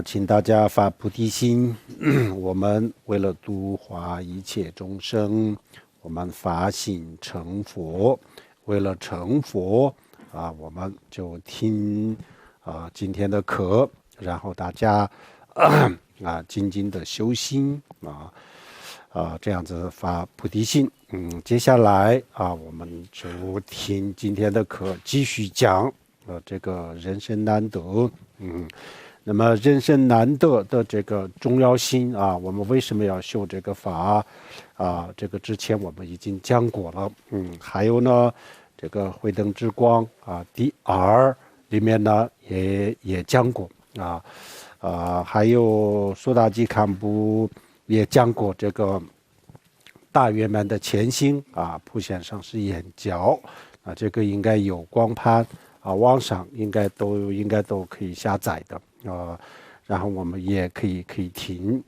请大家发菩提心。我们为了度化一切众生，我们发心成佛。为了成佛我们就听今天的课，然后大家精进的修心这样子发菩提心。接下来我们就听今天的课，继续讲这个人生难得。那么人生难得的这个重要性我们为什么要修这个法这个之前我们已经讲过了。还有呢，这个慧灯之光第二里面呢也讲过还有苏达基堪布也讲过这个大圆满的前行普贤上师演教这个应该有光盘网上应该都可以下载的然后我们也可以听。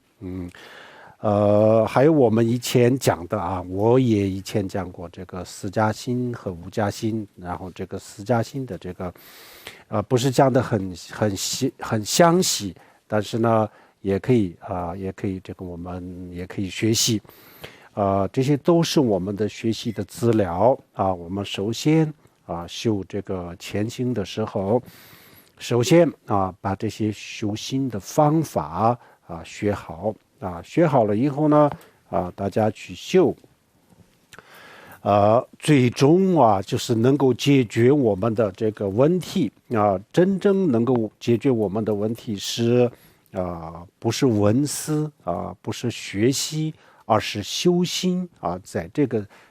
还有我们以前讲的我也以前讲过这个四加心和五加心，然后这个四加心的这个不是讲的很详细，但是呢也可以这个我们也可以学习这些都是我们的学习的资料我们首先修这个前行的时候，首先把这些修心的方法学好学好了以后呢大家去修最终就是能够解决我们的这个问题真正能够解决我们的问题是不是闻思不是学习，而是修心在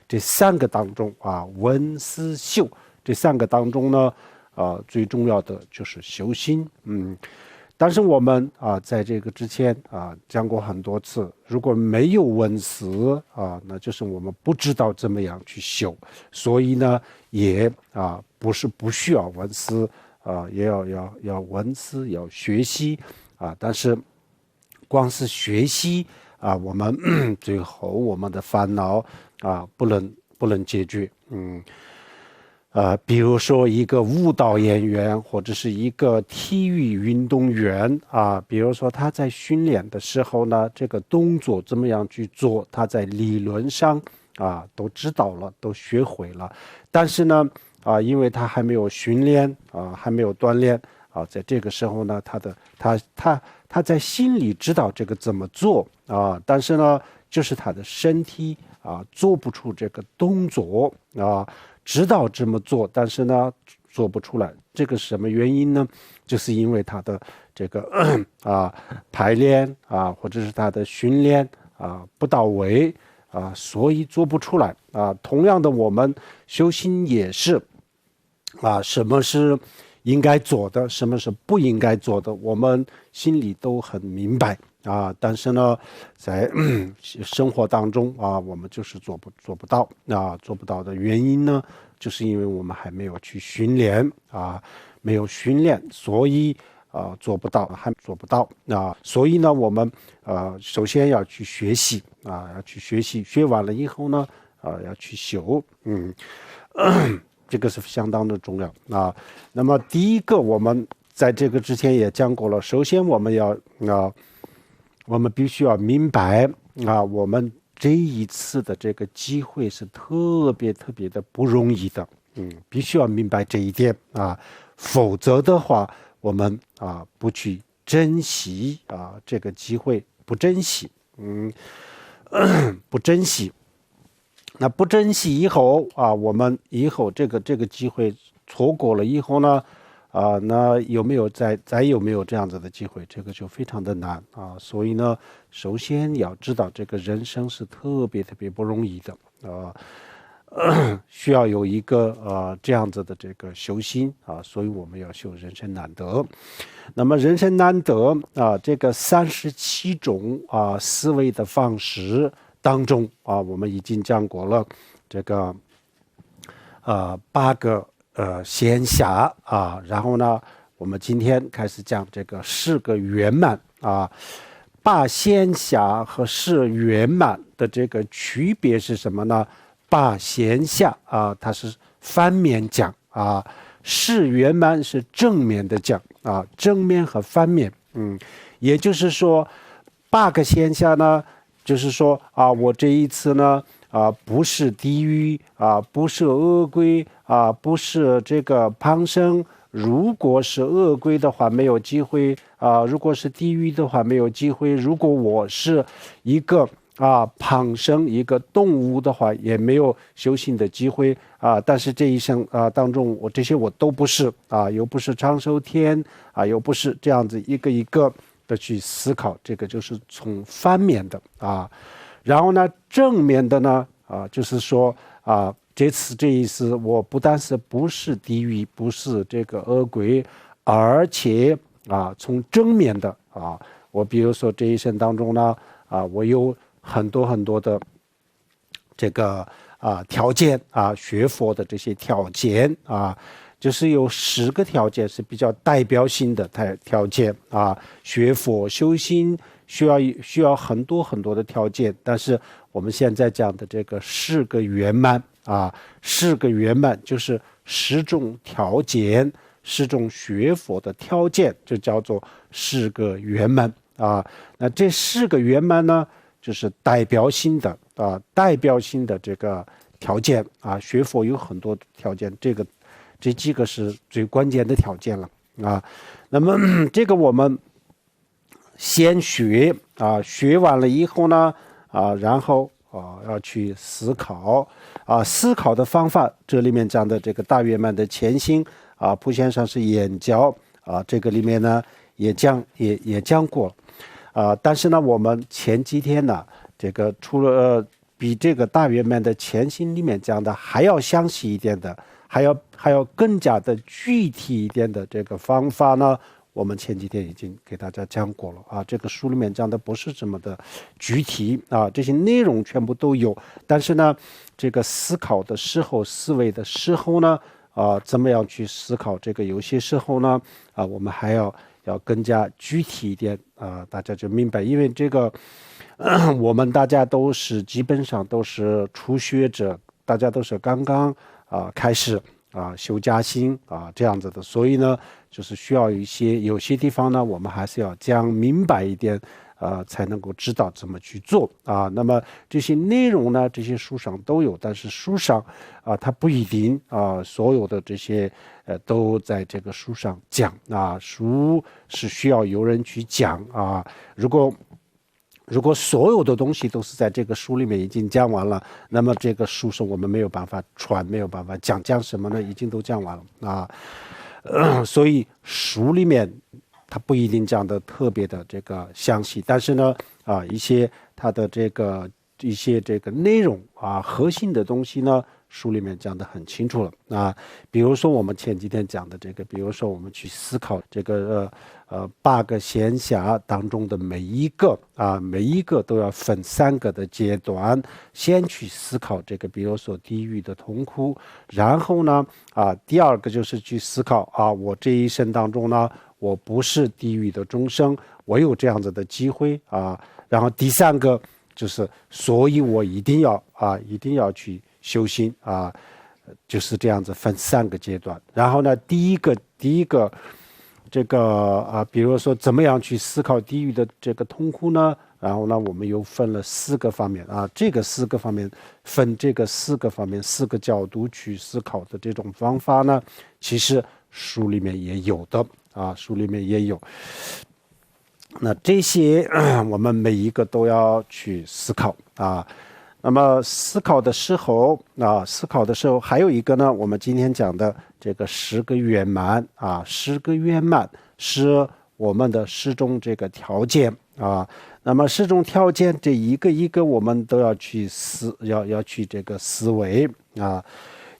这三个当中闻思修这三个当中呢最重要的就是修心。但是我们在这个之前讲过很多次，如果没有闻思那就是我们不知道怎么样去修，所以呢也不是不需要闻思也要闻思，要学习但是光是学习我们最后我们的烦恼不能解决。比如说一个舞蹈演员或者是一个体育运动员比如说他在训练的时候呢，这个动作怎么样去做，他在理论上都知道了，都学会了，但是呢因为他还没有训练还没有锻炼在这个时候呢他在心里知道这个怎么做但是呢就是他的身体做不出这个动作知道这么做，但是呢做不出来，这个是什么原因呢？就是因为他的这个排练或者是他的训练不到位所以做不出来同样的我们修心也是什么是应该做的，什么是不应该做的，我们心里都很明白但是呢在生活当中我们就是做不到做不到的原因呢，就是因为我们还没有去训练没有训练，所以做不到，还做不到所以呢我们首先要去学习要去学习，学完了以后呢要去修这个是相当的重要那么第一个我们在这个之前也讲过了，首先我们必须要明白我们这一次的这个机会是特别的不容易的必须要明白这一点否则的话我们不去珍惜这个机会，不珍惜不珍惜，那不珍惜以后我们以后这个机会错过了以后呢那再有没有这样子的机会，这个就非常的难所以呢首先要知道这个人生是特别不容易的需要有一个这样子的这个修心所以我们要修人生难得。那么人生难得这个37种思维的方式当中我们已经讲过了这个8个闲暇然后呢我们今天开始讲这个4个圆满8闲暇和4圆满的这个区别是什么呢？8闲暇它是反面讲4圆满是正面的讲正面和反面也就是说，8个现象呢，就是说啊，我这一次呢不是地狱不是恶鬼不是这个旁生。如果是恶鬼的话，没有机会如果是地狱的话，没有机会。如果我是一个旁生一个动物的话，也没有修行的机会但是这一生当中，这些我都不是又不是长寿天又不是这样子一个一个的去思考，这个就是从反面的然后呢，正面的呢就是说这一次我不但是不是地狱，不是这个恶鬼，而且从正面的我比如说这一生当中呢我有很多很多的这个条件学佛的这些条件就是有10个条件是比较代表性的条件学佛修心需要很多很多的条件，但是我们现在讲的这个10个圆满10个圆满就是10种条件，10种学佛的条件，就叫做10个圆满那这10个圆满呢，就是代表性的这个条件学佛有很多条件，这几个是最关键的条件了那么这个我们先学学完了以后呢然后要去思考思考的方法，这里面讲的这个大圆满的前行蒲先生是演教这个里面呢也讲过但是呢我们前几天呢这个除了比这个大圆满的前行里面讲的还要详细一点的，还要更加的具体一点的这个方法呢，我们前几天已经给大家讲过了这个书里面讲的不是这么的具体这些内容全部都有，但是呢这个思考的时候思维的时候呢怎么样去思考，这个有些时候呢我们还要更加具体一点大家就明白，因为这个我们大家都是基本上都是初学者，大家都是刚刚开始修家心这样子的，所以呢就是需要有些地方呢我们还是要讲明白一点才能够知道怎么去做那么这些内容呢这些书上都有，但是书上它不一定所有的这些都在这个书上讲书是需要有人去讲如果所有的东西都是在这个书里面已经讲完了，那么这个书是我们没有办法传，没有办法讲什么呢？已经都讲完了所以书里面它不一定讲的特别的这个详细，但是呢一些它的一些这个内容核心的东西呢书里面讲得很清楚了比如说我们前几天讲的这个，比如说我们去思考这个8个闲暇当中的每一个都要分3个的阶段，先去思考这个比如说地狱的痛苦，然后呢第2个就是去思考我这一生当中呢我不是地狱的众生，我有这样子的机会然后第3个就是所以我一定要去修心就是这样子分3个阶段。然后呢第一个这个比如说怎么样去思考地狱的这个痛苦呢，然后呢我们又分了4个方面这个4个方面分这个4个方面4个角度去思考的这种方法呢，其实书里面也有的书里面也有。那这些我们每一个都要去思考那么思考的时候还有一个呢，我们今天讲的这个10个圆满10个圆满是我们的10种这个条件那么10种条件这一个一个我们都要去要去这个思维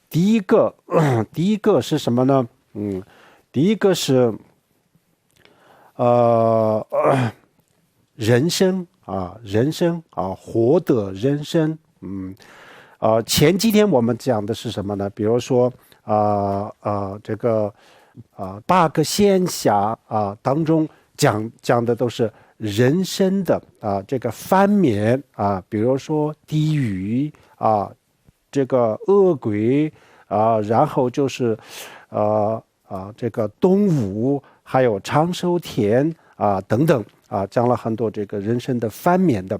第一个是什么呢第一个是人生活得人生前几天我们讲的是什么呢？比如说这个8个闲暇当中讲的都是人生的这个反面比如说地狱这个恶鬼然后就是这个动物，还有长寿天等等讲了很多这个人生的反面的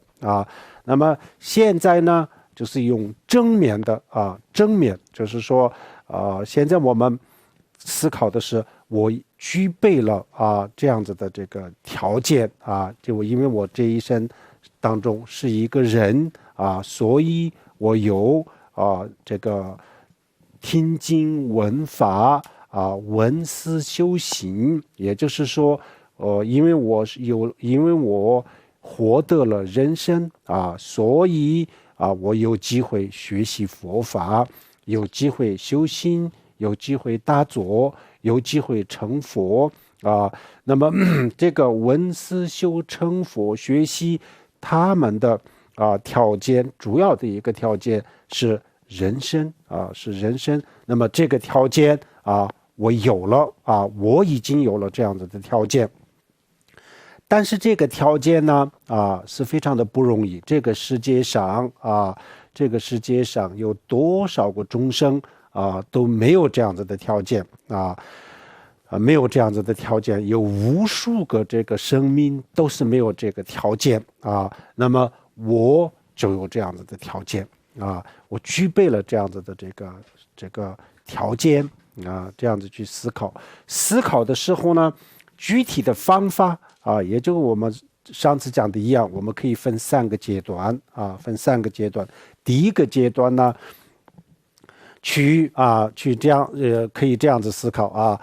那么现在呢，就是用正面的正面，就是说现在我们思考的是我具备了这样子的这个条件就因为我这一生当中是一个人所以我有这个听经闻法闻思修行，也就是说因为我获得了人生所以我有机会学习佛法，有机会修心，有机会打坐，有机会成佛那么这个闻思修成佛学习他们的条件，主要的一个条件是人生是人生。那么这个条件我有了我已经有了这样子的条件。但是这个条件呢是非常的不容易。这个世界上有多少个众生都没有这样子的条件没有这样子的条件，有无数个这个生命都是没有这个条件那么我就有这样子的条件我具备了这样子的这个条件这样子去思考的时候呢，具体的方法也就我们上次讲的一样，我们可以分三个阶段第一个阶段呢，去这样可以这样子思考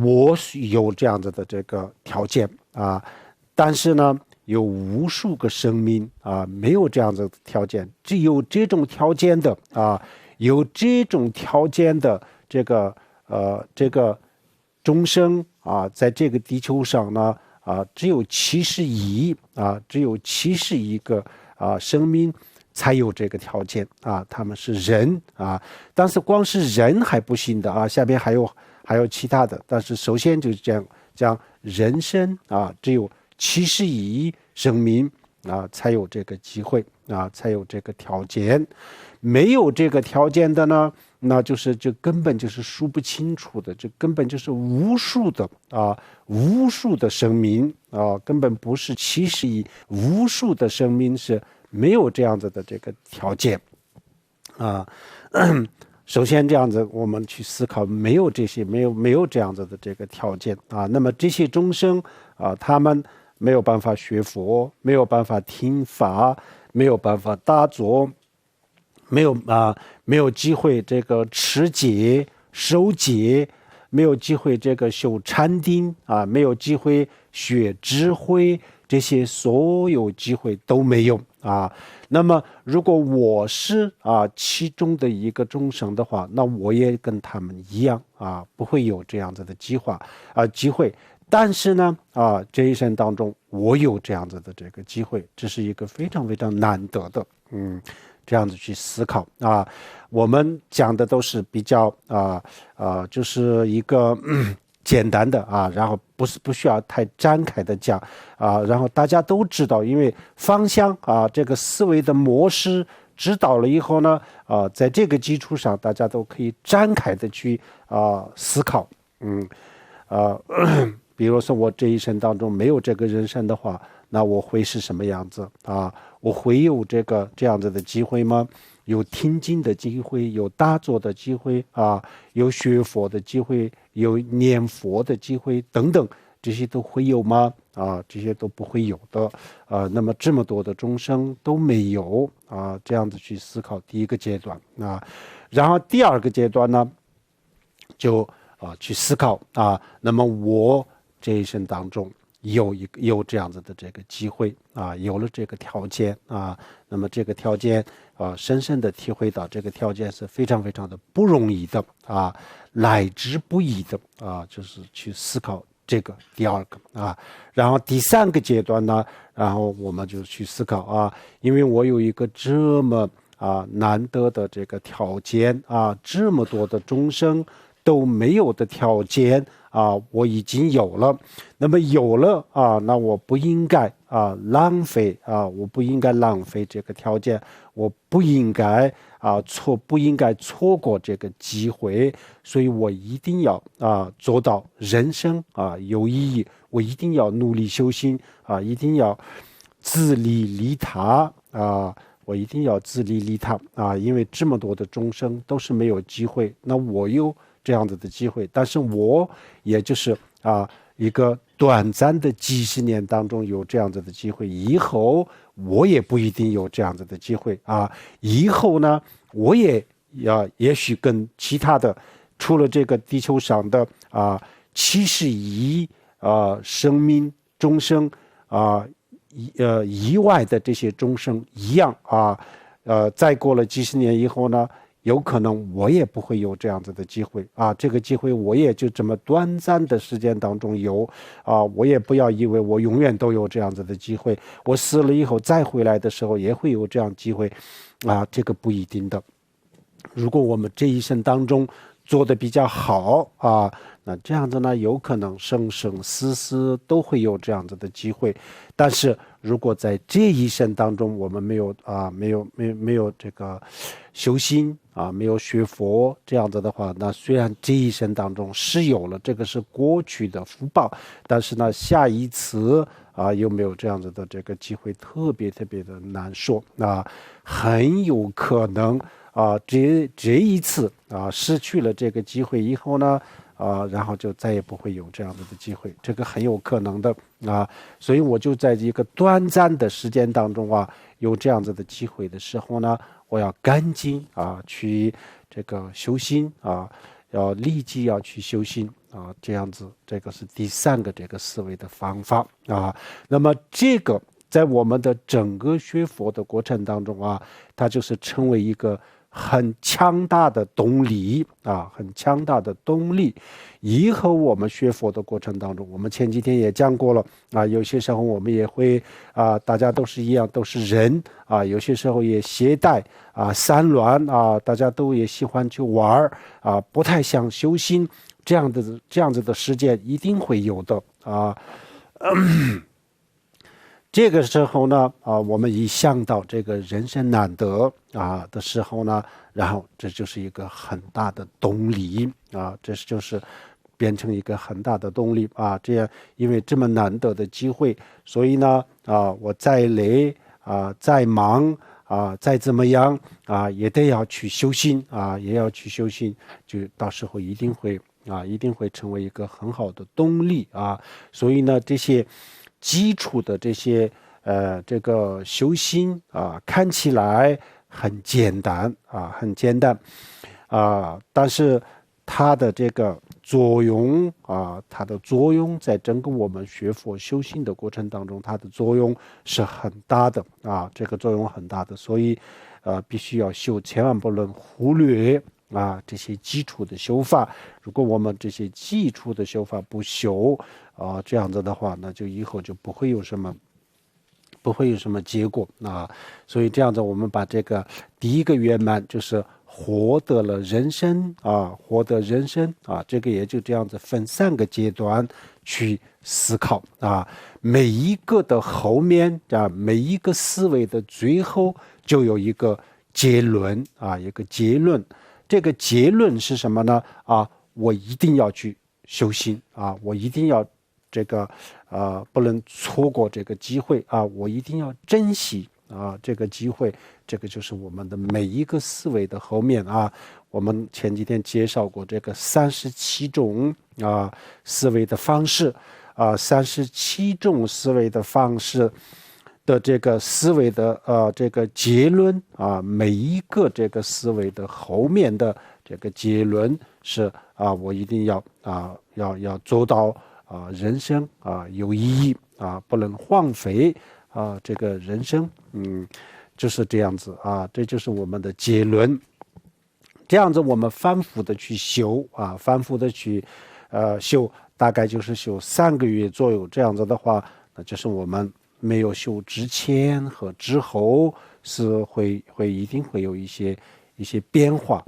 我有这样子的这个条件但是呢有无数个生命没有这样子的条件，只有这种条件的有这种条件的这个众生在这个地球上呢只有70亿个生命才有这个条件他们是人但是光是人还不行的下边还有其他的，但是首先就是讲人生只有70亿生命才有这个机会才有这个条件。没有这个条件的呢，那就是这根本就是数不清楚的，这根本就是无数的生命根本不是70亿，无数的生命是没有这样子的这个条件首先这样子我们去思考，没有这样子的这个条件那么这些众生他们没有办法学佛，没有办法听法，没有办法打坐，没有机会这个持戒守戒，没有机会这个修禅定没有机会学智慧，这些所有机会都没有那么如果我是其中的一个众生的话，那我也跟他们一样不会有这样子的机会。但是呢这一生当中我有这样子的这个机会，这是一个非常非常难得的这样子去思考我们讲的都是比较就是一个简单的然后不需要太展开的讲然后大家都知道，因为方向这个思维的模式知道了以后呢在这个基础上大家都可以展开的去思考比如说我这一生当中没有这个人生的话，那我会是什么样子我会有这样子的机会吗？有听经的机会，有打坐的机会有学佛的机会，有念佛的机会等等，这些都会有吗？这些都不会有的那么这么多的众生都没有这样子去思考第一个阶段然后第二个阶段呢就去思考那么我这一生当中有这样子的这个机会有了这个条件那么这个条件深深的体会到这个条件是非常非常的不容易的来之不易的就是去思考这个第二个然后第三个阶段呢，然后我们就去思考因为我有一个这么难得的这个条件这么多的众生都没有的条件我已经有了，那么有了那我不应该浪费我不应该浪费这个条件，我不应该不应该错过这个机会，所以我一定要做到人生有意义，我一定要努力修心一定要自利利他我一定要自利利他因为这么多的众生都是没有机会，那我有这样子的机会，但是我也就是一个短暂的几十年当中有这样子的机会，以后我也不一定有这样子的机会以后呢，我也许跟其他的除了这个地球上的70亿生命众生以外的这些众生一样再过了几十年以后呢，有可能我也不会有这样子的机会这个机会我也就这么短暂的时间当中有我也不要以为我永远都有这样子的机会，我死了以后再回来的时候也会有这样机会这个不一定的。如果我们这一生当中做得比较好那这样子呢，有可能生生死死都会有这样子的机会。但是如果在这一生当中我们没有这个修心没有学佛这样子的话，那虽然这一生当中是有了，这个是过去的福报，但是呢下一次有没有这样子的这个机会特别特别的难说很有可能这一次失去了这个机会以后呢然后就再也不会有这样的机会，这个很有可能的所以我就在一个短暂的时间当中有这样子的机会的时候呢，我要赶紧去这个修心要立即要去修心这样子，这个是第3个这个思维的方法那么这个在我们的整个学佛的过程当中它就是成为一个很强大的动力很强大的动力。以后我们学佛的过程当中，我们前几天也讲过了有些时候我们也会大家都是一样，都是人有些时候也懈怠散乱大家都也喜欢去玩不太想修心，这样子的时间一定会有的这个时候呢我们一想到这个人生难得的时候呢，然后这就是一个很大的动力这就是变成一个很大的动力这样因为这么难得的机会，所以呢我再累再忙再怎么样也得要去修心也要去修心，就到时候一定会成为一个很好的动力所以呢这些基础的这些这个修心看起来很简单但是它的这个作用它的作用在整个我们学佛修心的过程当中，它的作用是很大的这个作用很大的，所以必须要修，千万不能忽略这些基础的修法。如果我们这些基础的修法不修这样子的话，那就以后就不会有什么结果所以这样子我们把这个第一个圆满就是获得了人生获得人生这个也就这样子分3个阶段去思考每一个的后面每一个思维的最后就有一个结论一个结论。这个结论是什么呢我一定要去修心我一定要这个不能错过这个机会我一定要珍惜这个机会。这个就是我们的每一个思维的后面我们前几天介绍过这个37种思维的方式37种思维的方式的这个思维的这个结论每一个这个思维的后面的这个结论是我一定要做到人生有意义不能荒废这个人生就是这样子这就是我们的结论。这样子我们反复的去修反复的去修，大概就是修3个月左右。这样子的话，那就是我们没有修之前和之后是一定会有一些变化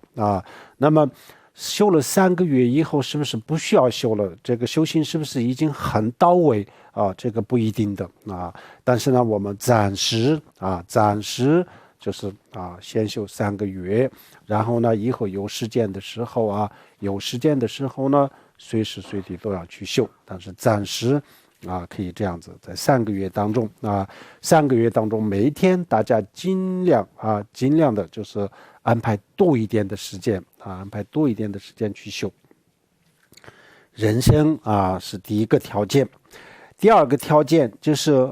那么修了3个月以后，是不是不需要修了？这个修行是不是已经很到位这个不一定的但是呢，我们暂时就是先修3个月，然后呢以后有时间的时候呢，随时随地都要去修，但是暂时可以这样子，在3个月当中3个月当中，每一天大家尽量的就是安排多一点的时间去修。人生是第一个条件，第二个条件就是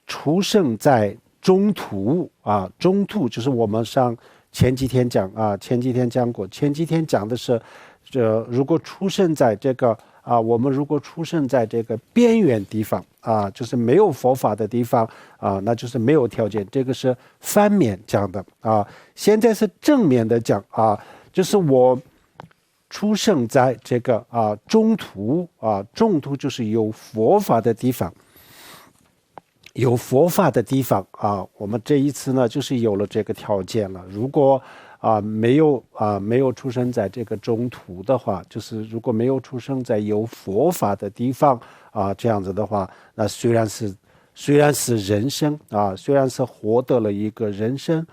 出生在中途中途就是我们前几天讲过，前几天讲的是如果出生在这个我们如果出生在这个边缘地方就是没有佛法的地方那就是没有条件，这个是反面讲的现在是正面的讲就是我出生在这个中途就是有佛法的地方，我们这一次呢就是有了这个条件了。如果没有出生在这个中途的话，就是如果没有出生在有佛法的地方这样子的话，那虽然是人生虽然是获得了一个人生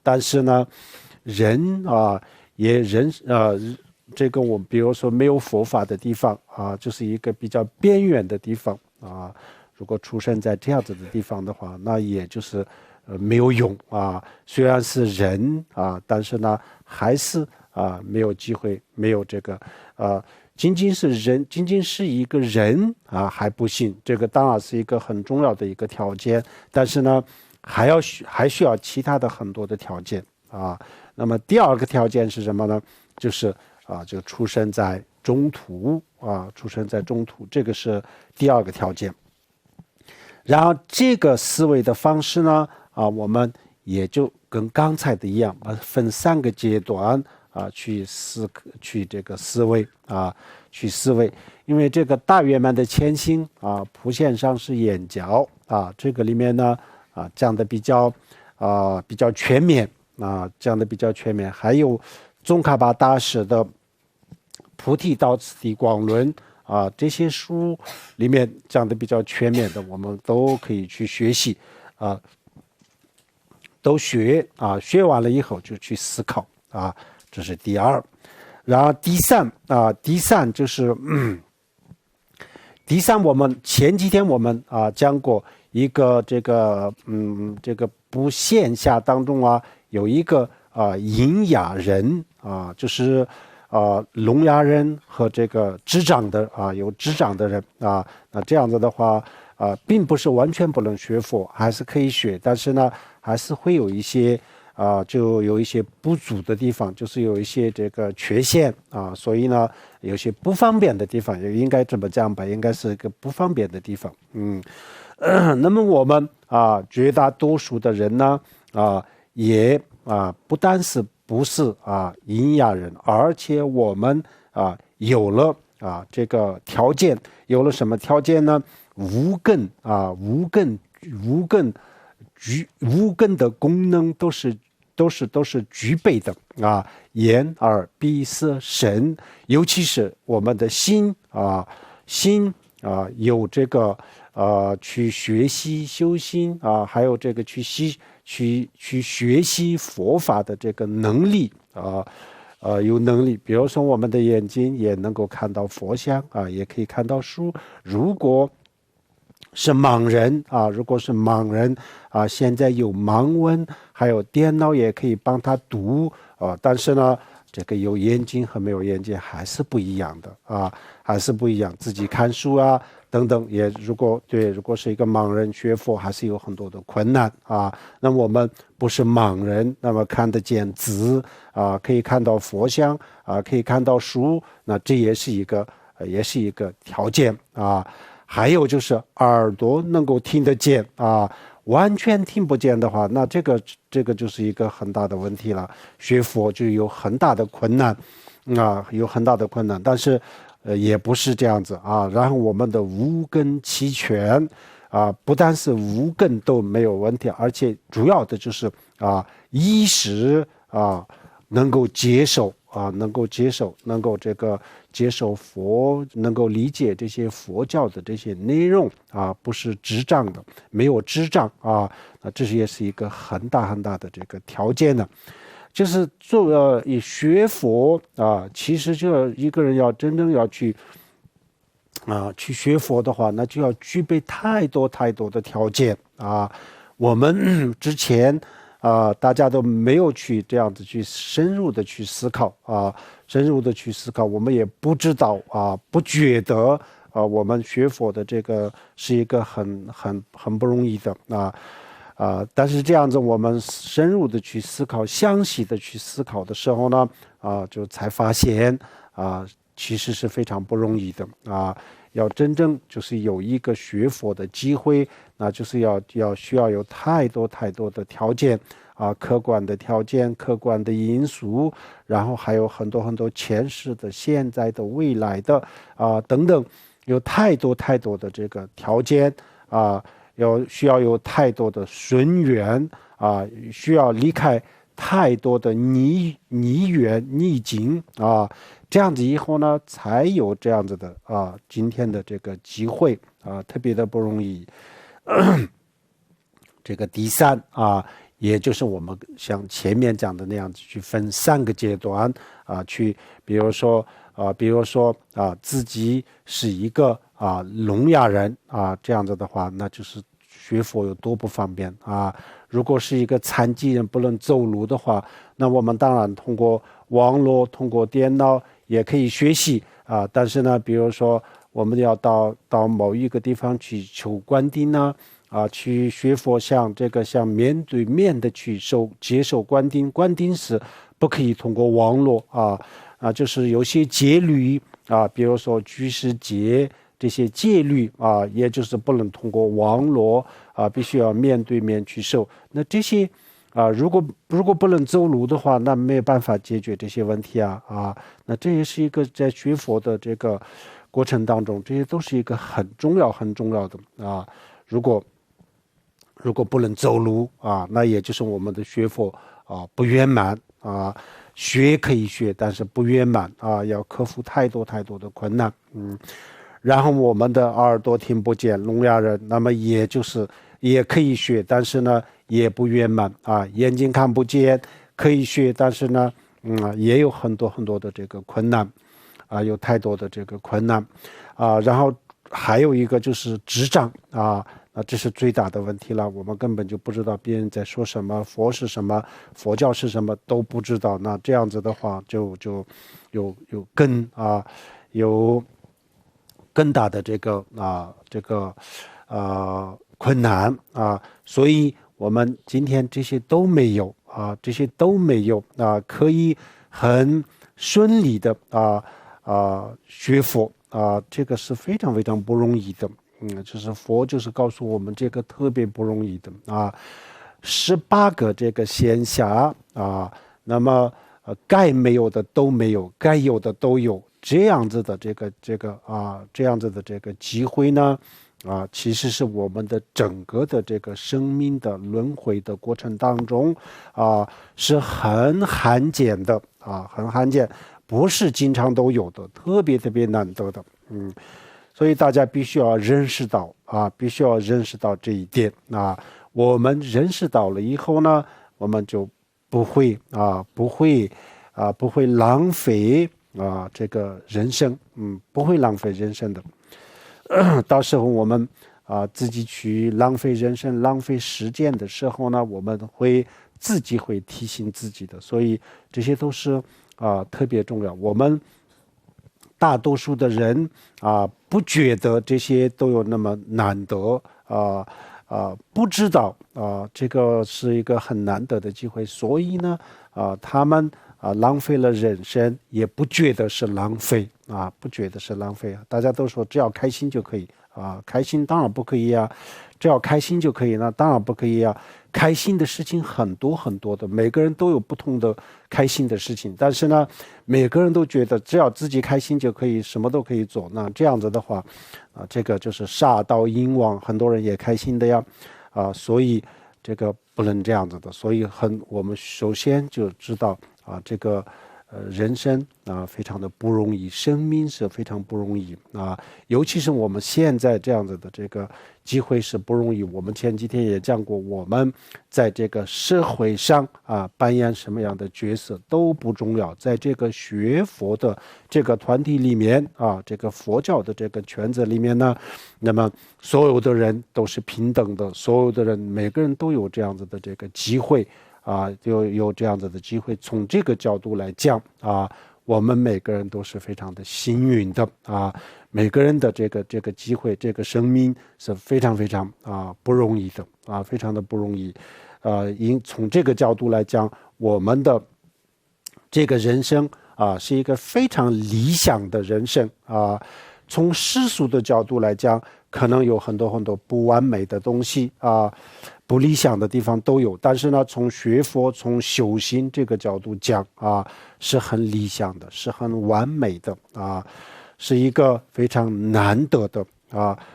但是呢这个我们比如说没有佛法的地方就是一个比较边缘的地方如果出生在这样子的地方的话，那也就是没有用虽然是人但是呢还是没有机会，没有这个仅仅是一个人还不行，这个当然是一个很重要的一个条件，但是呢还需要其他的很多的条件那么第二个条件是什么呢？就是就出生在中途这个是第二个条件。然后这个思维的方式呢我们也就跟刚才的一样分3个阶段去这个思维去思维。因为这个大圆满的前行谱线上是眼角这个里面呢讲的比较全面讲的比较全面，还有宗喀巴大师的菩提道次第广论这些书里面讲的比较全面的，我们都可以去学习都学完了以后就去思考这是第二。然后第三就是第三，我们前几天我们讲过一个这个不线下当中有一个隐哑人就是聋哑人和这个智障的有智障的人那这样子的话并不是完全不能学佛，还是可以学，但是呢还是会有一些就有一些不足的地方，就是有一些这个缺陷所以呢有些不方便的地方，也应该这么讲吧，应该是一个不方便的地方那么我们绝大多数的人呢也不但是不是隐哑人，而且我们有了这个条件，有了什么条件呢？无根的功能都是具备的眼耳鼻舌身，尤其是我们的心有这个去学习修心还有这个去学习佛法的这个能力有能力。比如说我们的眼睛也能够看到佛像也可以看到书。如果是盲人现在有盲文，还有电脑也可以帮他读但是呢这个有眼睛和没有眼睛还是不一样的还是不一样，自己看书等等也如果是一个盲人学佛还是有很多的困难那我们不是盲人，那么看得见字可以看到佛像可以看到书，那这也是一个条件还有就是耳朵能够听得见完全听不见的话，那这个就是一个很大的问题了，学佛就有很大的困难有很大的困难。但是也不是这样子然后我们的五根齐全不但是五根都没有问题，而且主要的就是意识能够接受能够接受，能够这个接受佛，能够理解这些佛教的这些内容不是智障的，没有智障这也是一个很大很大的这个条件呢。就是学佛其实就一个人要真正要去学佛的话，那就要具备太多太多的条件我们之前大家都没有去这样子去深入的去思考我们也不知道不觉得我们学佛的这个是一个很不容易的但是这样子我们深入的去思考，详细的去思考的时候呢就才发现其实是非常不容易的要真正就是有一个学佛的机会，那就是需要有太多太多的条件客观的条件，客观的因素，然后还有很多很多前世的、现在的、未来的等等，有太多太多的这个条件需要有太多的顺缘需要离开太多的逆缘逆境这样子以后呢，才有这样子的今天的这个机会特别的不容易。这个第三也就是我们像前面讲的那样子，去分3个阶段去比如说自己是一个聋哑人这样子的话，那就是学佛有多不方便如果是一个残疾人不能走路的话，那我们当然通过网络通过电脑也可以学习但是呢比如说我们要到某一个地方去求观顶呢去学佛，像面对面的去接受观顶是不可以通过网络就是有些戒律比如说居士戒这些戒律也就是不能通过网络必须要面对面去受。那这些如果不能走路的话，那没有办法解决这些问题那这也是一个在学佛的这个过程当中，这些都是一个很重要的如果不能走路那也就是我们的学佛不圆满学可以学，但是不圆满要克服太多太多的困难然后我们的耳朵听不见聋哑人，那么也可以学，但是呢也不圆满眼睛看不见可以学，但是呢也有很多很多的这个困难有太多的这个困难然后还有一个就是智障这是最大的问题了，我们根本就不知道别人在说什么，佛是什么，佛教是什么都不知道，那这样子的话就有更大的这个困难所以我们今天这些都没有可以很顺利的学佛这个是非常非常不容易的就是佛就是告诉我们这个特别不容易的18个这个闲暇那么该没有的都没有，该有的都有，这样子的这样子的这个机会呢其实是我们的整个的这个生命的轮回的过程当中是很罕见的很罕见，不是经常都有的，特别特别难得的所以大家必须要认识到这一点我们认识到了以后呢，我们就不会浪费这个人生不会浪费人生的到时候我们自己去浪费人生浪费时间的时候呢，我们自己会提醒自己的，所以这些都是特别重要。我们大多数的人不觉得这些都有那么难得不知道这个是一个很难得的机会，所以呢他们浪费了人生也不觉得是浪费不觉得是浪费大家都说只要开心就可以开心当然不可以只要开心就可以，那当然不可以开心的事情很多很多的，每个人都有不同的开心的事情，但是呢每个人都觉得只要自己开心就可以，什么都可以做，那这样子的话这个就是杀到阴王，很多人也开心的所以这个不能这样子的，所以我们首先就知道这个人生非常的不容易，生命是非常不容易尤其是我们现在这样子的这个机会是不容易。我们前几天也讲过，我们在这个社会上扮演什么样的角色都不重要，在这个学佛的这个团体里面这个佛教的这个圈子里面呢，那么所有的人都是平等的，所有的人每个人都有这样子的这个机会有这样子的机会。从这个角度来讲我们每个人都是非常的幸运的每个人的这个机会，这个生命是非常非常不容易的非常的不容易从这个角度来讲，我们的这个人生是一个非常理想的人生从世俗的角度来讲，可能有很多很多不完美的东西不理想的地方都有，但是呢，从学佛、从修行这个角度讲是很理想的，是很完美的是一个非常难得的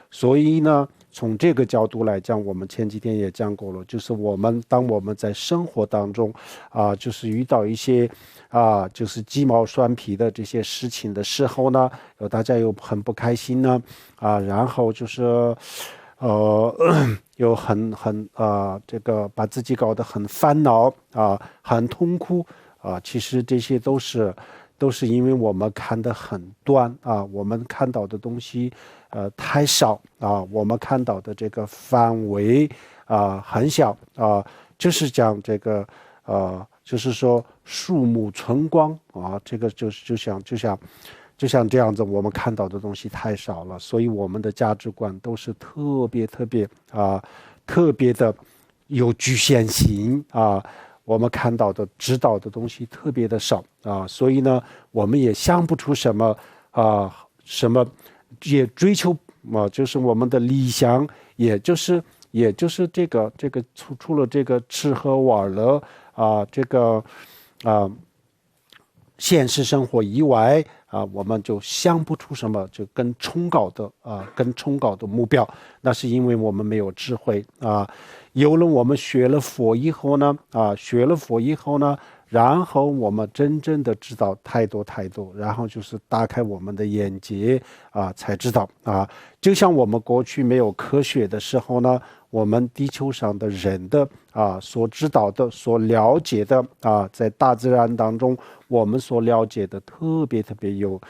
所以呢，从这个角度来讲，我们前几天也讲过了，就是当我们在生活当中就是遇到一些就是鸡毛蒜皮的这些事情的时候呢，大家又很不开心呢然后就是又这个把自己搞得很烦恼很痛苦其实这些都是因为我们看得很短我们看到的东西太少我们看到的这个范围很小就是讲这个就是说树木春光这个就像这样子，我们看到的东西太少了，所以我们的价值观都是特别的有局限性我们看到的知道的东西特别的少所以呢，我们也想不出什么也追求就是我们的理想，也就是这个除了这个吃喝玩乐这个现实生活以外我们就想不出什么就更崇高的目标，那是因为我们没有智慧有了我们学了佛以后呢然后我们真正的知道太多，然后就是打开我们的眼界才知道就像我们过去没有科学的时候呢，我们地球上的人的所知道的、所了解的在大自然当中我们所了解的特别有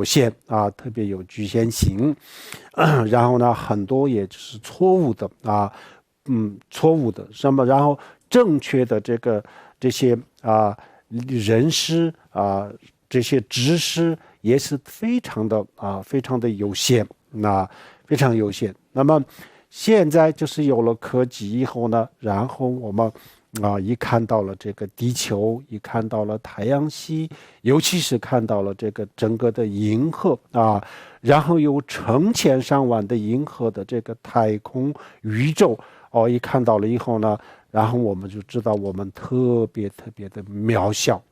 限特别有局限性然后呢，很多也就是错误的什么，然后正确的这些人事这些知识也是非常的有限非常有限。那么现在就是有了科技以后呢，然后我们一看到了这个地球，一看到了太阳系，尤其是看到了这个整个的银河然后有成千上万的银河的这个太空宇宙一看到了以后呢，然后我们就知道我们特别的渺小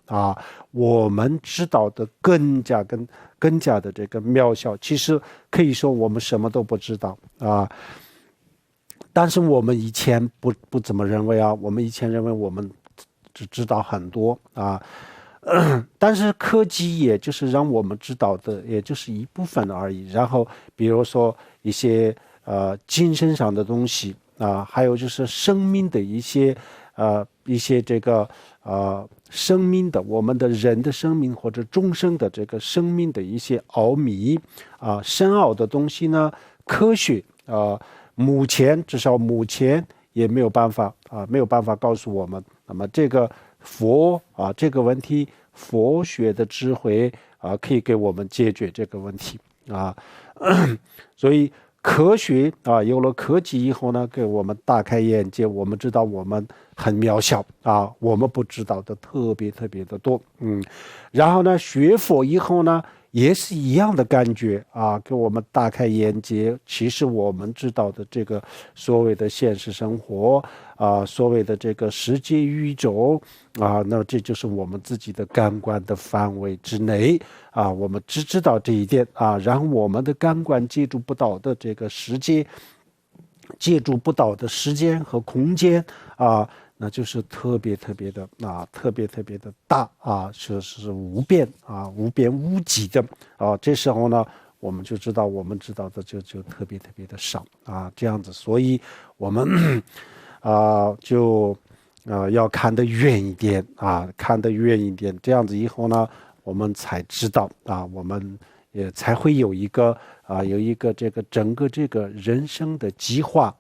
我们知道的更加的这个渺小，其实可以说我们什么都不知道但是我们以前不怎么认为我们以前认为我们只知道很多但是科技也就是让我们知道的也就是一部分而已。然后比如说一些精神上的东西还有就是生命的一些这个生命的我们的人的生命或者众生的这个生命的一些奥秘深奥的东西呢，科学至少目前也没有办法告诉我们。那么这个佛这个问题，佛学的智慧可以给我们解决这个问题所以科学有了科技以后呢，给我们大开眼界，我们知道我们很渺小我们不知道的特别的多然后呢，学佛以后呢，也是一样的感觉给我们大开眼界。其实我们知道的这个所谓的现实生活所谓的这个世界宇宙那这就是我们自己的感官的范围之内我们只知道这一点然后我们的感官接触不到的这个世界，接触不到的时间和空间那就是特别特别的特别特别的大是无边无边无际的这时候呢，我们知道的就特别特别的少这样子，所以我们就要看得远一点看得远一点，这样子以后呢，我们才知道我们也才会有一个这个整个这个人生的计划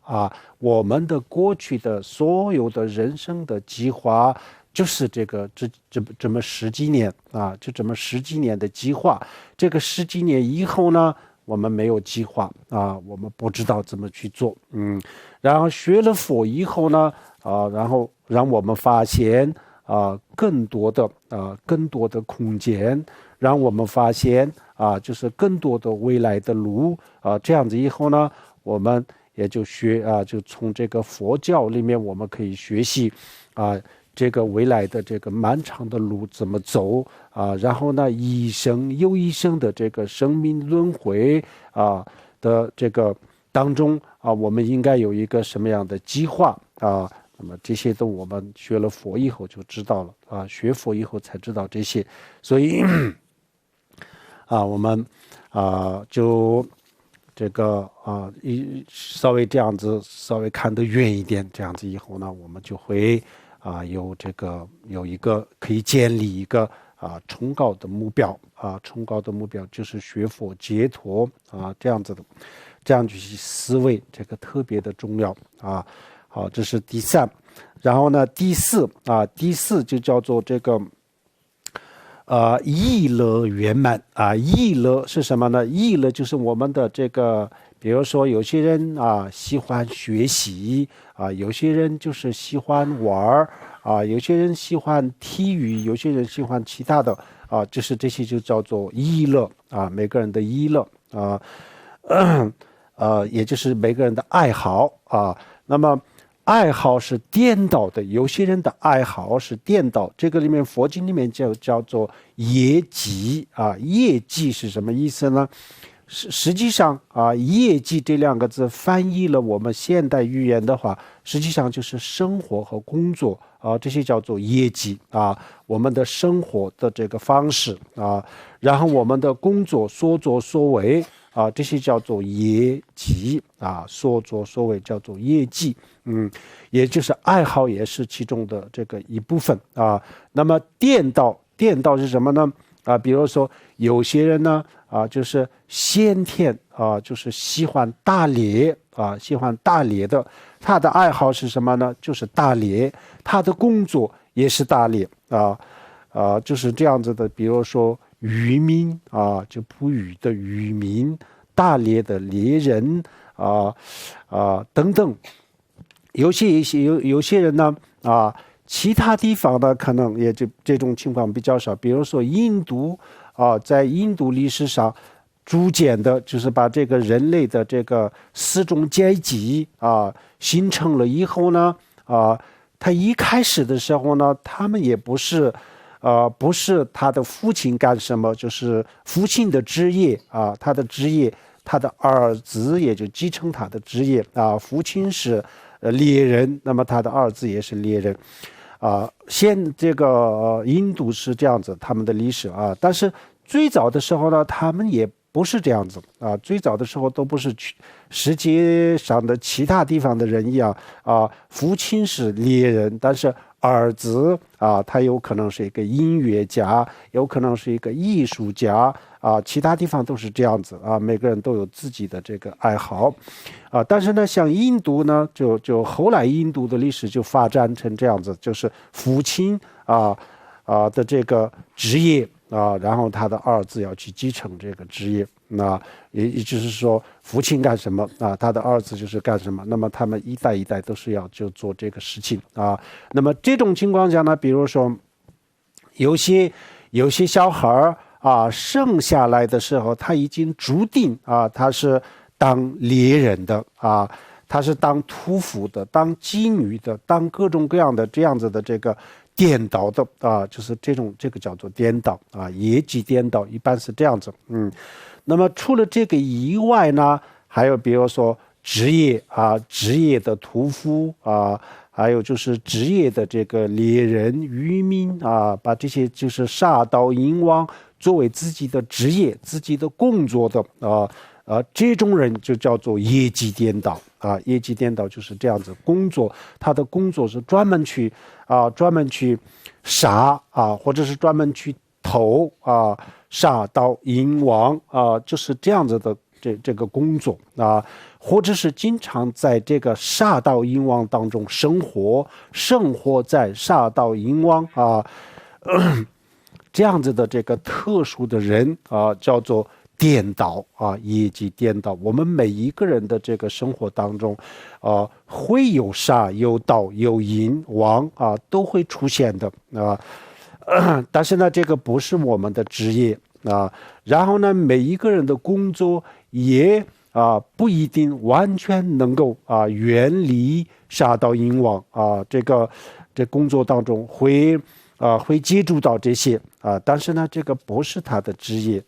我们的过去的所有的人生的计划就是这么十几年就这么十几年的计划。这个十几年以后呢，我们没有计划我们不知道怎么去做然后学了佛以后呢然后让我们发现更多的空间，让我们发现就是更多的未来的路这样子以后呢，我们也就就从这个佛教里面我们可以学习这个未来的这个漫长的路怎么走然后呢，一生又一生的这个生命轮回的这个当中我们应该有一个什么样的计划那么这些都我们学了佛以后就知道了学佛以后才知道这些，所以我们就这个稍微这样子稍微看得远一点，这样子以后呢，我们就会有一个可以建立一个崇高的目标崇高的目标就是学佛解脱这样子的，这样去思维，这个特别的重要好，这是第三。然后呢，第四就叫做这个意乐圆满意乐是什么呢？意乐就是我们的这个，比如说有些人喜欢学习有些人就是喜欢玩有些人喜欢体育，有些人喜欢其他的就是这些就叫做意乐每个人的意乐也就是每个人的爱好那么爱好是颠倒的，有些人的爱好是颠倒，这个里面佛经里面就叫做业绩业绩是什么意思呢？实际上业绩这两个字翻译了我们现代语言的话，实际上就是生活和工作这些叫做业绩我们的生活的这个方式然后我们的工作所作所为这些叫做业绩所作所为叫做业绩也就是爱好也是其中的这个一部分那么颠倒是什么呢比如说有些人呢就是先天就是喜欢打猎喜欢打猎的，他的爱好是什么呢？就是打猎，他的工作也是打猎就是这样子的。比如说渔民就捕鱼的渔民，打猎的猎人等等。有些人呢其他地方呢可能也就这种情况比较少，比如说印度在印度历史上逐渐的就是把这个人类的这个四种阶级形成了以后呢他一开始的时候呢，他们也不是他的父亲干什么，就是父亲的职业他的职业，他的儿子也就继承他的职业父亲是猎人，那么他的儿子也是猎人这个印度是这样子他们的历史但是最早的时候呢，他们也不是这样子最早的时候都不是世界上的其他地方的人一样父亲是猎人，但是儿子他有可能是一个音乐家，有可能是一个艺术家其他地方都是这样子每个人都有自己的这个爱好但是呢，像印度呢，就后来印度的历史就发展成这样子，就是父亲的这个职业然后他的儿子要去继承这个职业，那也就是说父亲干什么他的儿子就是干什么，那么他们一代一代都是要就做这个事情那么这种情况下呢，比如说有些小孩生下来的时候他已经注定他是当猎人的他是当屠夫的，当妓女的，当各种各样的这样子的这个颠倒的就是这个叫做颠倒业绩颠倒，一般是这样子那么除了这个以外呢，还有比如说职业的屠夫还有就是职业的这个猎人、渔民啊，把这些就是杀盗淫妄作为自己的职业、自己的工作的这种人就叫做业绩颠倒啊。业绩颠倒就是这样子工作，他的工作是专门去杀啊，或者是专门去偷啊，杀盗淫妄啊，就是这样子的这个工作啊，或者是经常在这个杀盗淫妄当中生活在杀盗淫妄这样子的这个特殊的人啊，叫做颠倒啊，业绩颠倒。我们每一个人的这个生活当中会有杀有盗有淫妄啊，都会出现的啊。但是呢，这个不是我们的职业啊。然后呢，每一个人的工作也不一定完全能够远离杀盗淫妄啊。这工作当中会接触到这些但是呢，这个不是他的职业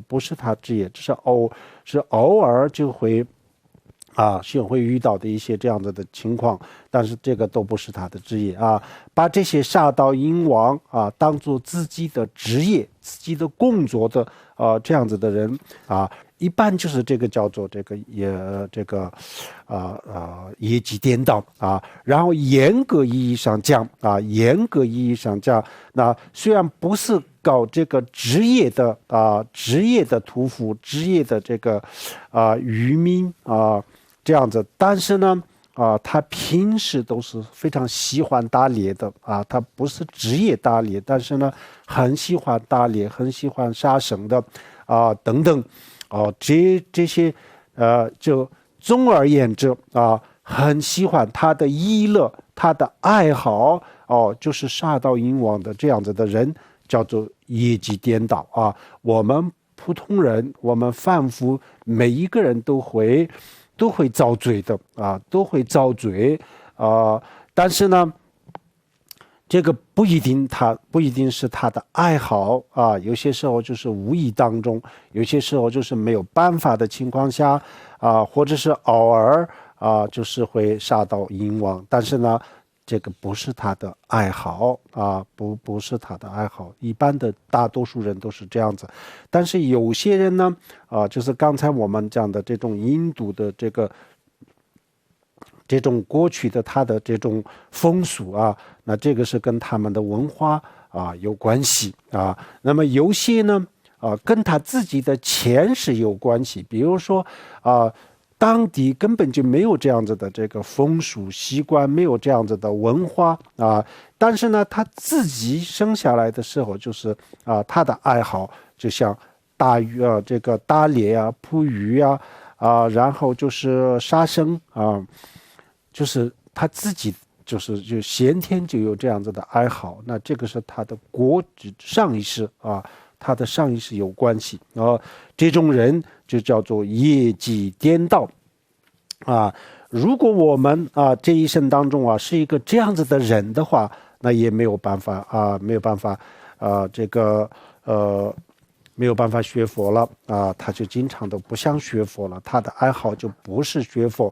不是他职业，只是偶尔就会遇到的一些这样子的情况，但是这个都不是他的职业把这些杀盗淫妄当做自己的职业、自己的工作的这样子的人一般就是这个叫做业绩颠倒然后严格意义上讲那虽然不是搞这个职业的屠夫、职业的这个渔民这样子，但是呢他平时都是非常喜欢打猎的他不是职业打猎，但是呢很喜欢打猎，很喜欢杀生的等等这些就总而言之很喜欢他的娱乐，他的爱好就是杀盗淫妄的这样子的人，叫做业绩颠倒我们普通人，我们凡夫每一个人都会遭罪的都会遭罪但是呢，这个不一定是他的爱好有些时候就是无意当中，有些时候就是没有办法的情况下或者是偶尔就是会杀盗淫妄，但是呢，这个不是他的爱好不是他的爱好，一般的大多数人都是这样子。但是有些人呢就是刚才我们讲的这种印度的这种过去的他的这种风俗那这个是跟他们的文化有关系那么有些呢跟他自己的前世有关系，比如说当地根本就没有这样子的这个风俗习惯，没有这样子的文化但是呢他自己生下来的时候就是他的爱好就像打鱼这个打猎捕鱼然后就是杀生就是他自己就先天就有这样子的爱好，那这个是他的上一世他的上一世有关系这种人就叫做业绩颠倒如果我们这一生当中是一个这样子的人的话，那也没有办法没有办法学佛了他就经常都不想学佛了，他的爱好就不是学佛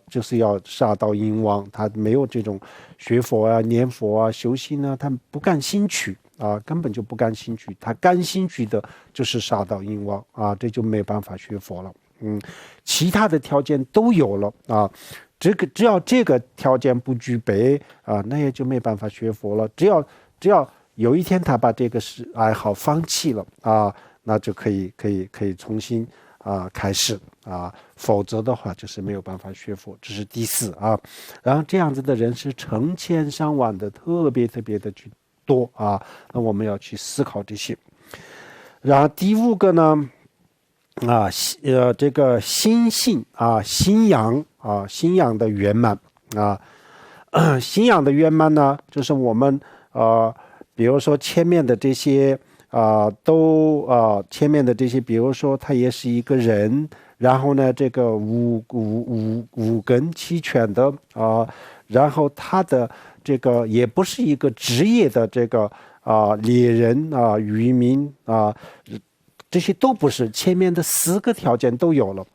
就是要杀盗淫妄，他没有这种学佛念佛修行呢，他不感兴趣根本就不感兴趣，他感兴趣的就是杀盗淫妄这就没办法学佛了其他的条件都有了只要这个条件不具备那也就没办法学佛了。只要有一天他把这个爱好放弃了那就可以重新开始否则的话就是没有办法学佛，这是第四然后这样子的人是成千上万的，特别特别的去多那我们要去思考这些。然后第五个呢这个心性信仰的圆满信仰的圆满呢，就是我们比如说前面的这些前面的这些，比如说他也是一个人，然后呢这个五根齐全的然后他的这个也不是一个职业的这个猎人渔民这些都不是，前面的4个条件都有了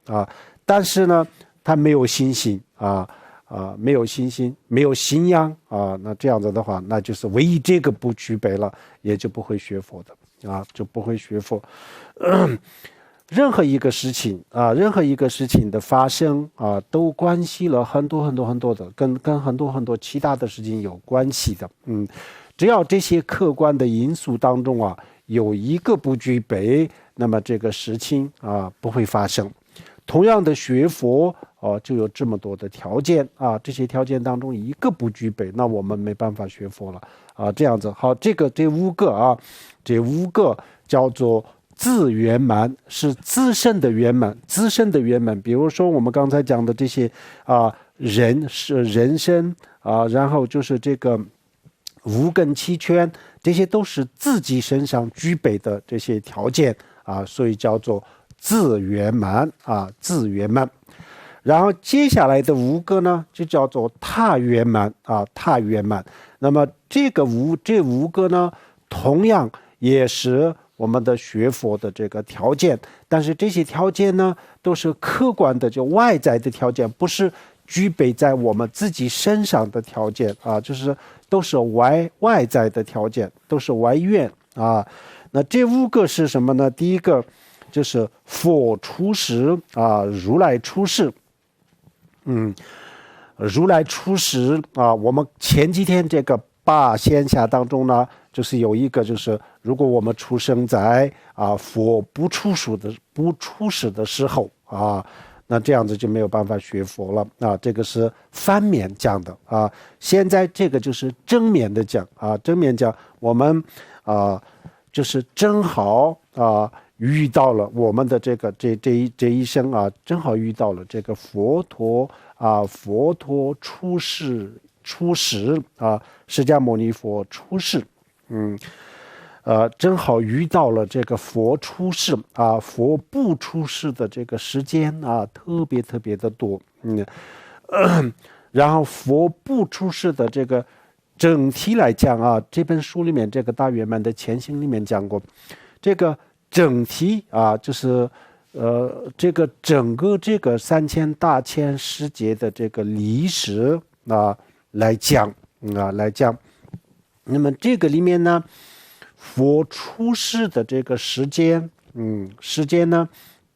但是呢他没有信心没有信心，没有信仰啊，那这样子的话，那就是唯一这个不具备了，也就不会学佛的啊，就不会学佛。任何一个事情的发生啊，都关系了很多的，跟很多其他的事情有关系的。只要这些客观的因素当中啊，有一个不具备，那么这个事情啊不会发生。同样的学佛就有这么多的条件啊，这些条件当中一个不具备，那我们没办法学佛了啊。这样子好，这五个叫做自圆满，是自身的圆满，比如说我们刚才讲的这些人生啊，然后就是这个五根七全，这些都是自己身上具备的这些条件啊，所以叫做自圆满啊，自圆满。然后接下来的五个呢，就叫做他圆满啊，他圆满。那么这五个呢，同样也是我们的学佛的这个条件，但是这些条件呢，都是客观的，就外在的条件，不是具备在我们自己身上的条件啊，就是都是外在的条件，都是外愿啊。那这五个是什么呢？第一个就是佛出世啊，如来出世。如来出世啊，我们前几天这个八仙下当中呢，就是有一个，就是如果我们出生在佛不出世的时候啊，那这样子就没有办法学佛了啊。这个是反面讲的啊。现在这个就是正面的讲啊，正面讲我们就是正好遇到了我们的这一生啊，正好遇到了这个佛陀出世啊，释迦牟尼佛出世，正好遇到了这个佛出世啊，佛不出世的这个时间啊，特别的多，然后佛不出世的这个整体来讲啊，这本书里面这个大圆满的前行里面讲过，这个整体啊，就是这个整个这个3000大千世界的这个历史来讲，那么这个里面呢，佛出世的这个时间呢，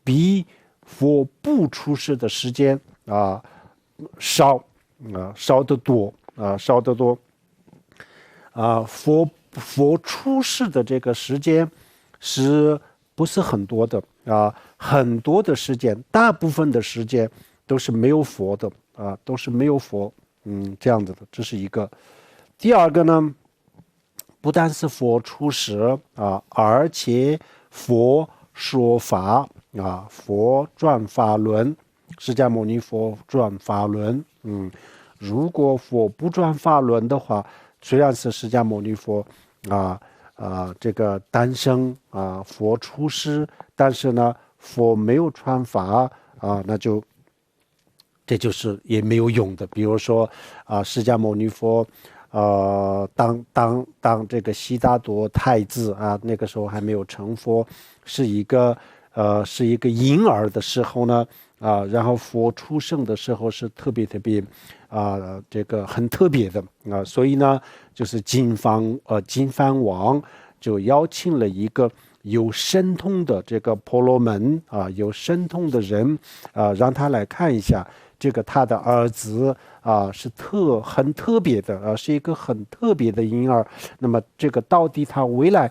比佛不出世的时间少得多。佛出世的这个时间是不是很多的很多的时间，大部分的时间都是没有佛的都是没有佛，这样子的，这是一个。第二个呢，不但是佛出世而且佛说法佛转法轮，释迦牟尼佛转法轮，如果佛不转法轮的话，虽然是释迦牟尼佛这个诞生佛出世，但是呢，佛没有传法那这就是也没有用的。比如说释迦牟尼佛当这个悉达多太子那个时候还没有成佛，是一个婴儿的时候呢然后佛出生的时候是特别这个很特别的所以呢，就是金梵王就邀请了一个有神通的这个婆罗门有神通的人让他来看一下这个他的儿子是很特别的是一个很特别的婴儿。那么这个到底他未来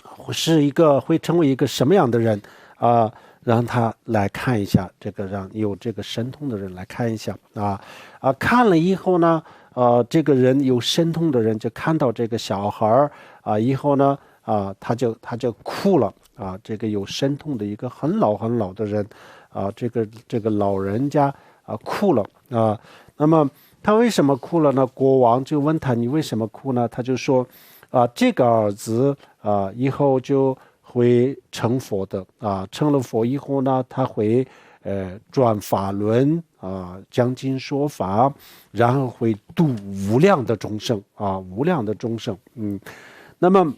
会成为一个什么样的人让他来看一下，这个让有这个神通的人来看一下看了以后呢这个人有神通的人就看到这个小孩以后呢他就哭了这个有神通的一个很老的人这个老人家哭了那么他为什么哭了呢？国王就问他，你为什么哭呢？他就说这个儿子以后就会成佛的成了佛以后呢，他会转法轮讲经说法，然后会度无量的众生那么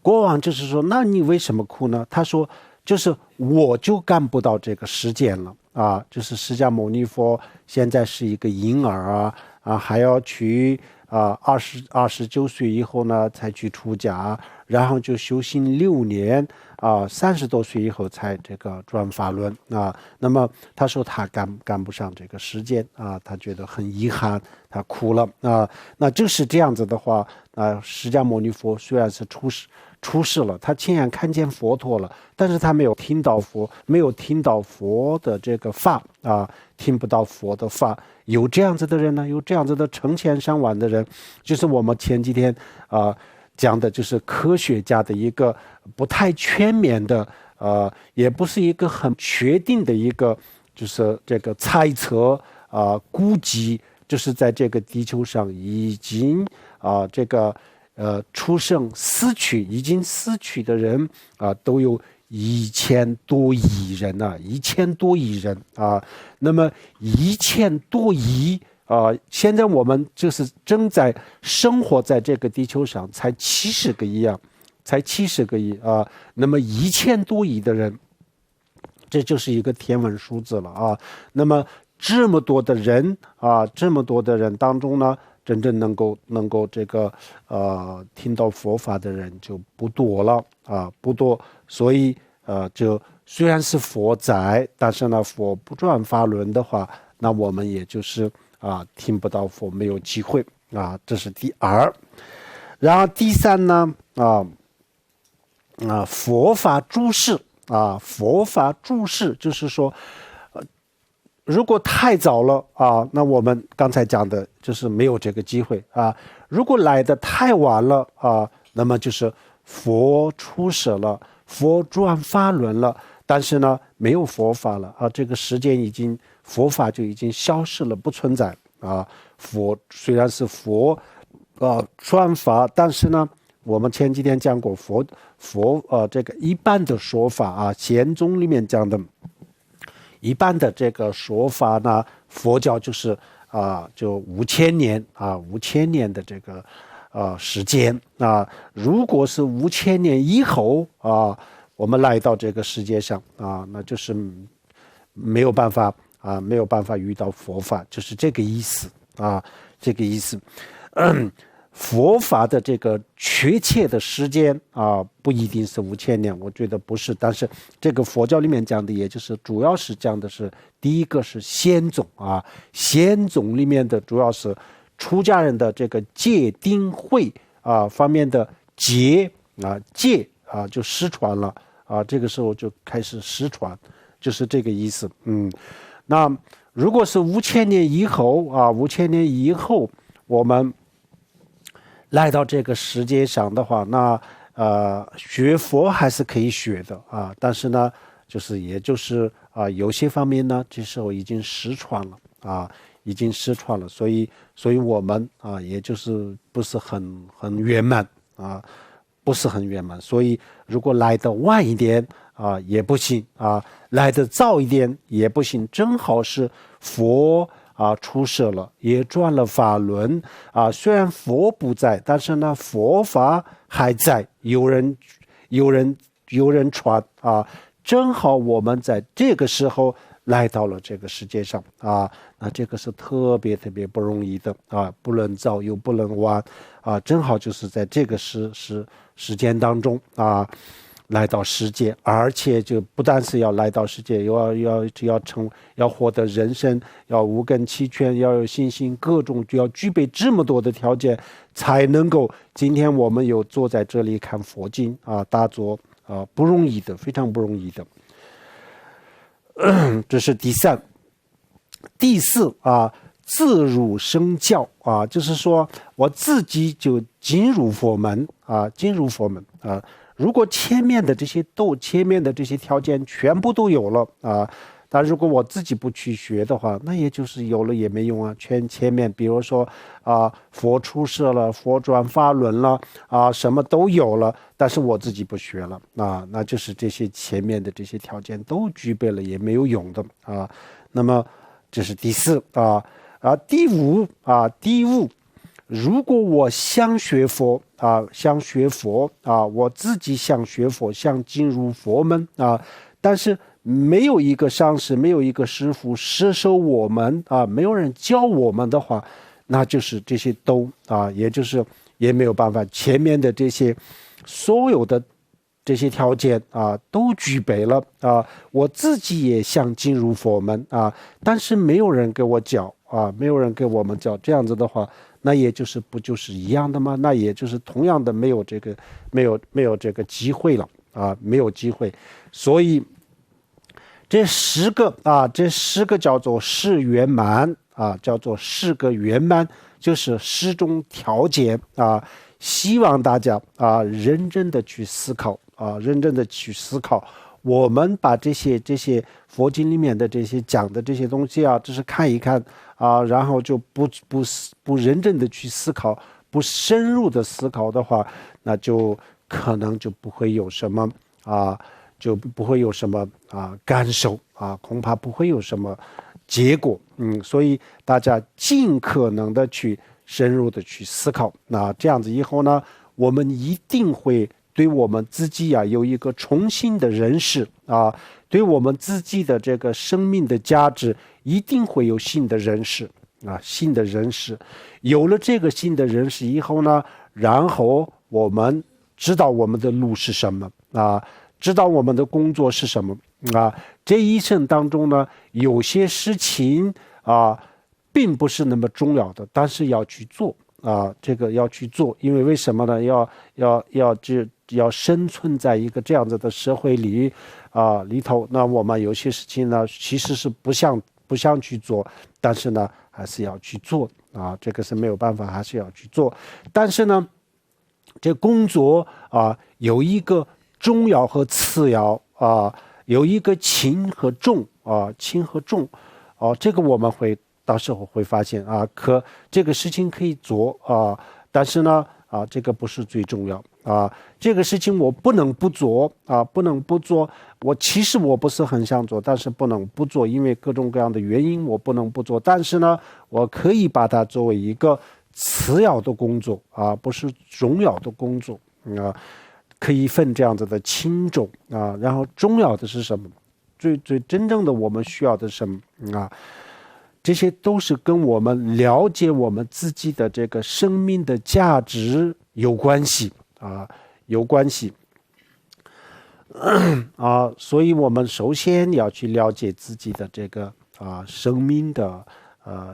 国王就是说，那你为什么哭呢？他说，就是我就干不到这个时间了啊，就是释迦牟尼佛现在是一个婴儿还要去29岁以后呢才去出家，然后就修行6年30多岁以后才这个转法轮那么他说他赶不上这个时间他觉得很遗憾，他哭了那就是这样子的话释迦牟尼佛虽然是出世了，他亲眼看见佛陀了，但是他没有听到佛的这个法听不到佛的法。有这样子的人呢，有这样子的成千上万的人，就是我们前几天讲的，就是科学家的一个不太全面的也不是一个很确定的一个，就是这个猜测估计，就是在这个地球上已经这个出生已经死去的人都有1000多亿人1000多亿人那么1000多亿现在我们就是正在生活在这个地球上才70个亿才70个亿那么1000多亿的人，这就是一个天文数字了那么这么多的人当中呢，真正能够这个听到佛法的人就不多了不多，所以就虽然是佛在，但是呢佛不转法轮的话，那我们也就是听不到佛，没有机会这是第二。然后第三呢佛法注释佛法注释就是说如果太早了那我们刚才讲的就是没有这个机会如果来的太晚了那么就是佛出世了，佛转法轮了，但是呢没有佛法了这个时间佛法就已经消失了，不存在佛虽然是佛转法，但是呢我们前几天讲过佛这个一般的说法宪宗里面讲的一般的这个说法呢，佛教就是就5000年5000年的这个时间如果是5000年以后我们来到这个世界上那就是没有办法遇到佛法，就是这个意思这个意思佛法的这个确切的时间不一定是5000年，我觉得不是，但是这个佛教里面讲的，也就是主要是讲的是第一个是宪宗宪宗里面的主要是出家人的这个戒定慧方面的戒就失传了这个时候就开始失传，就是这个意思那如果是5000年以后5000年以后我们来到这个世界上的话，那学佛还是可以学的但是呢也就是有些方面呢这时候已经失传了已经失传了，所以我们也就是不是很圆满不是很圆满，所以如果来得晚一点也不行来得早一点也不行，正好是佛出世了，也转了法轮虽然佛不在，但是呢佛法还在，有人传正好我们在这个时候来到了这个世界上那这个是特别特别不容易的不能早又不能晚正好就是在这个时间当中来到世界，而且就不但是要来到世界，要获得人生，要五根齐全，要有信心，各种就要具备这么多的条件，才能够今天我们有坐在这里看佛经大坐不容易的，非常不容易的这是第三。第四自入圣教就是说我自己就进入佛门如果前面的这些条件全部都有了但如果我自己不去学的话，那也就是有了也没用前面比如说佛出世了，佛转法轮了什么都有了，但是我自己不学了那就是这些前面的这些条件都具备了也没有用的那么这是第四第五如果我想学佛我自己想学佛，想进入佛门但是没有一个上师，没有一个师傅摄受我们啊，没有人教我们的话，那就是这些都啊，也就是也没有办法，前面的这些所有的这些条件啊都具备了啊，我自己也想进入佛门啊，但是没有人给我教啊，没有人给我们教，这样子的话，那也就是不就是一样的吗？那也就是同样的没有这个机会了啊，没有机会，所以这10个叫做誓圆满啊，叫做10个圆满，就是10种条件啊，希望大家啊认真的去思考啊，认真的去思考。我们把这些佛经里面的这些讲的这些东西啊，只是看一看啊，然后就不认真的去思考，不深入的思考的话，那就可能就不会有什么啊。就不会有什么感受啊，恐怕不会有什么结果。所以大家尽可能的去深入的去思考。那这样子以后呢，我们一定会对我们自己有一个重新的认识啊，对我们自己的这个生命的价值一定会有新的认识啊，新的认识。有了这个新的认识以后呢，然后我们知道我们的路是什么啊。知道我们的工作是什么啊？这一生当中呢，有些事情啊，并不是那么重要的，但是要去做啊，这个要去做，因为为什么呢？要生存在一个这样子的社会里头，那我们有些事情呢，其实是不想去做，但是呢，还是要去做啊，这个是没有办法，还是要去做。但是呢，这工作啊，有一个重要和次要啊，有一个轻和重啊，轻和重这个我们会到时候会发现啊，这个事情可以做啊，但是呢这个不是最重要啊，这个事情我不能不做啊，不能不做。其实我不是很想做，但是不能不做，因为各种各样的原因我不能不做。但是呢，我可以把它作为一个次要的工作啊，不是重要的工作啊。可以分这样子的轻重啊，然后重要的是什么？最真正的我们需要的是什么啊？这些都是跟我们了解我们自己的这个生命的价值有关系啊，有关系所以我们首先要去了解自己的这个生命的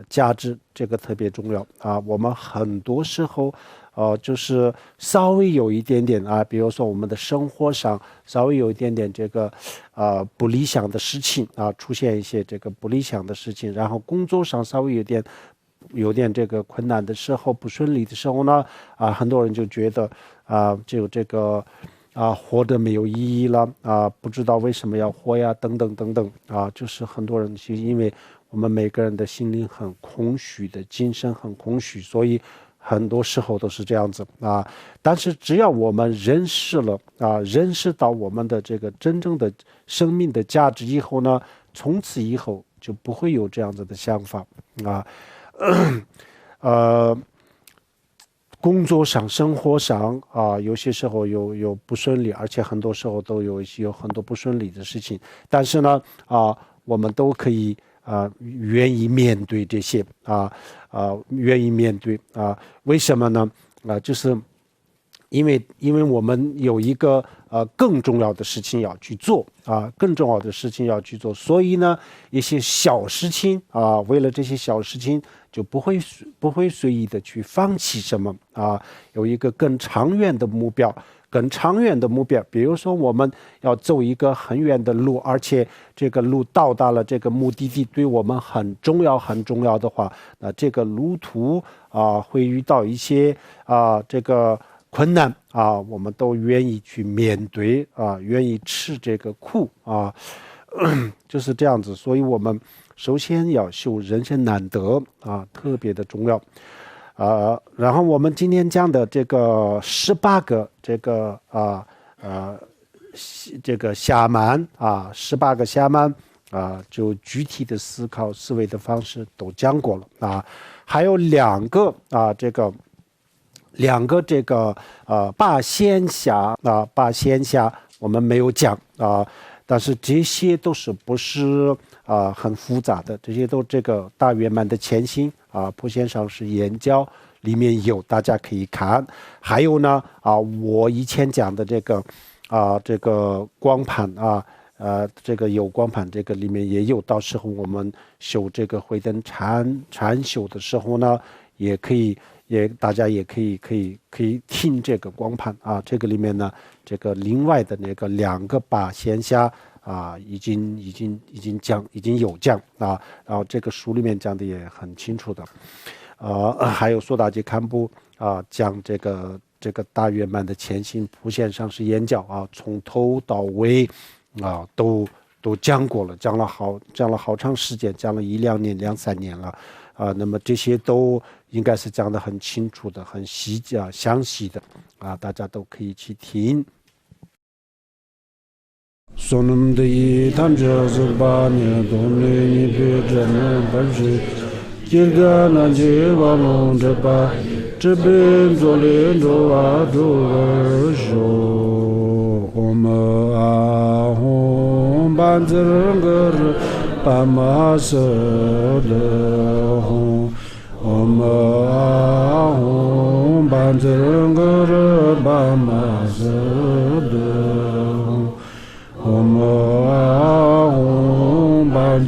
价值，这个特别重要啊。我们很多时候就是稍微有一点点比如说我们的生活上稍微有一点点这个不理想的事情出现一些这个不理想的事情，然后工作上稍微有点这个困难的时候，不顺利的时候呢很多人就觉得就这个活得没有意义了不知道为什么要活呀，等等等等就是很多人其实因为我们每个人的心灵很空虚的，精神很空虚，所以很多时候都是这样子但是只要我们认识到我们的这个真正的生命的价值以后呢，从此以后就不会有这样子的想法工作上生活上有些时候有不顺利，而且很多时候都有很多不顺利的事情，但是呢我们都可以愿意面对这些愿意面对为什么呢就是因为我们有一个更重要的事情要去做更重要的事情要去做，所以呢一些小事情为了这些小事情就不会随意的去放弃什么有一个更长远的目标。比如说我们要走一个很远的路，而且这个路到达了这个目的地对我们很重要的话，那这个路途会遇到一些这个困难我们都愿意去面对愿意吃这个苦就是这样子。所以我们首先要修人生难得特别的重要然后我们今天讲的这个18个这个这个暇满18个暇满就具体的思考思维的方式都讲过了还有两个这个八仙暇我们没有讲但是这些都是不是很复杂的，这些都这个大圆满的前行谱线上是研究里面有，大家可以看。还有呢我以前讲的这个光盘这个有光盘，这个里面也有，到时候我们修这个慧灯禅修的时候呢，大家也可以听这个光盘这个里面呢，这个另外的那个2个把线下已经有讲然后这个书里面讲的也很清楚的，还有苏大吉堪布讲这个大圆满的前行谱线上是演讲从头到尾都讲过了，讲了好长时间，讲了1-2年、2-3年了那么这些都应该是讲得很清楚的、很详细的大家都可以去听。Sonum de tanja zurbani domne ni pe jana barji kirga na je walon de ba jebe zole do wa do jo om a hom ban zernger pa ma se de hom om a hom ban zernger ba ma se de Om Ban